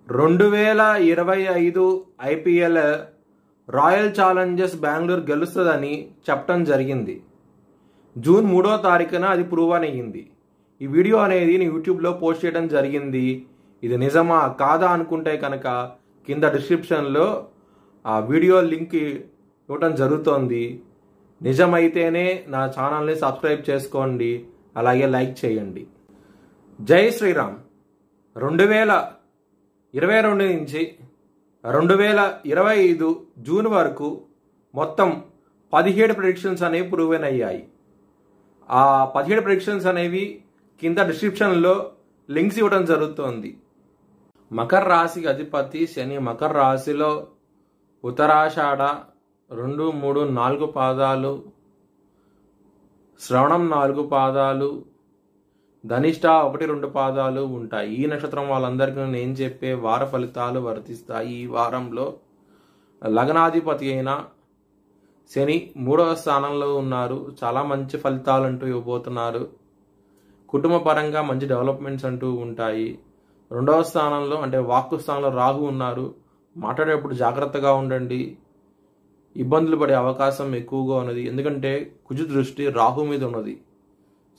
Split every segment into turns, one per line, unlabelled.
2025 IPL royal Challengers Bengaluru గెలుస్తుందని చెప్పడం జరిగింది. జూన్ 3వ తారీఖున అది ప్రూవ్ అయ్యింది. ఈ వీడియో అనేది నేను యూట్యూబ్లో పోస్ట్ చేయడం జరిగింది. ఇది నిజమా కాదా అనుకుంటే కనుక కింద డిస్క్రిప్షన్లో ఆ వీడియో లింక్ ఇవ్వడం జరుగుతోంది. నిజమైతేనే నా ఛానల్ని సబ్స్క్రైబ్ చేసుకోండి, అలాగే లైక్ చేయండి. జై శ్రీరామ్. 2022 నుంచి 2025 జూన్ వరకు మొత్తం 17 ప్రెడిక్షన్స్ అనేవి ప్రూవెన్ అయ్యాయి. ఆ 17 ప్రెడిక్షన్స్ అనేవి కింద డిస్క్రిప్షన్లో లింక్స్ ఇవ్వడం జరుగుతోంది. మకర రాశికి అధిపతి శని మకర రాశిలో ఉత్తరాషాఢ 2, 3, 4 పాదాలు, శ్రవణం 4 పాదాలు, ధనిష్ట 1, 2 పాదాలు ఉంటాయి. ఈ నక్షత్రం వాళ్ళందరికీ నేను చెప్పే వార ఫలితాలు వర్తిస్తాయి. ఈ వారంలో లగ్నాధిపతి అయిన శని 3వ స్థానంలో ఉన్నారు. చాలా మంచి ఫలితాలు అంటూ ఇవ్వబోతున్నారు. కుటుంబ పరంగా మంచి డెవలప్మెంట్స్ అంటూ ఉంటాయి. 2వ స్థానంలో అంటే వాక్కు స్థానంలో రాహు ఉన్నారు. మాట్లాడేటప్పుడు జాగ్రత్తగా ఉండండి. ఇబ్బందులు పడే అవకాశం ఎక్కువగా ఉన్నది. ఎందుకంటే కుజు దృష్టి రాహు మీద ఉన్నది.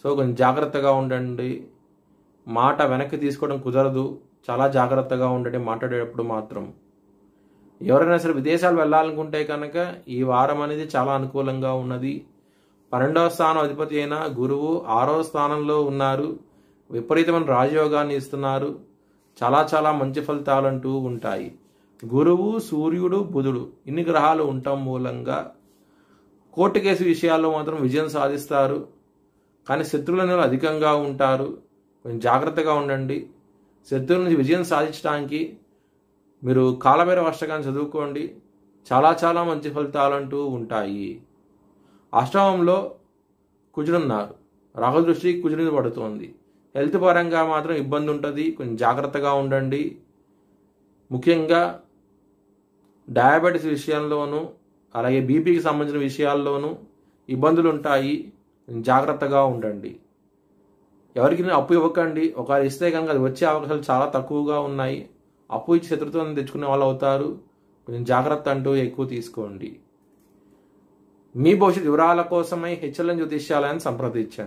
సో కొంచెం జాగ్రత్తగా ఉండండి. మాట వెనక్కి తీసుకోవడం కుదరదు. చాలా జాగ్రత్తగా ఉండండి మాట్లాడేటప్పుడు మాత్రం. ఎవరైనా సరే విదేశాలు వెళ్ళాలనుకుంటే కనుక ఈ వారం అనేది చాలా అనుకూలంగా ఉన్నది. 12వ స్థానం అధిపతి అయిన గురువు 6వ స్థానంలో ఉన్నారు. విపరీతమైన రాజయోగాన్ని ఇస్తున్నారు. చాలా మంచి ఫలితాలు అంటూ ఉంటాయి. గురువు, సూర్యుడు, బుధుడు ఇన్ని గ్రహాలు ఉండటం మూలంగా కోర్టు కేసు విషయాల్లో మాత్రం విజయం సాధిస్తారు. కానీ శత్రువులు అనేవి అధికంగా ఉంటారు. కొంచెం జాగ్రత్తగా ఉండండి. శత్రువుల నుంచి విజయం సాధించడానికి మీరు కాలభైరవ అష్టకాన్ని చదువుకోండి. చాలా మంచి ఫలితాలు అంటూ ఉంటాయి. అష్టమంలో కుజుడున్నారు. రాహు దృష్టి కుజుడి మీద పడుతోంది. హెల్త్ పరంగా మాత్రం ఇబ్బంది ఉంటుంది. కొంచెం జాగ్రత్తగా ఉండండి. ముఖ్యంగా డయాబెటీస్ విషయంలోనూ అలాగే బీపీకి సంబంధించిన విషయాల్లోనూ ఇబ్బందులు ఉంటాయి. జాగ్రత్తగా ఉండండి. ఎవరికి అప్పు ఇవ్వకండి. ఒకవేళ ఇస్తే కనుక అది వచ్చే అవకాశాలు చాలా తక్కువగా ఉన్నాయి. అప్పు ఇచ్చి శత్రుత్వం తెచ్చుకునే వాళ్ళు అవుతారు. కొంచెం జాగ్రత్త అంటూ ఎక్కువ తీసుకోండి. మీ భవిష్యత్ వివరాల కోసమై హెచ్ఎల్ఎన్ జ్యోతిష్యాలయాన్ని సంప్రదించండి.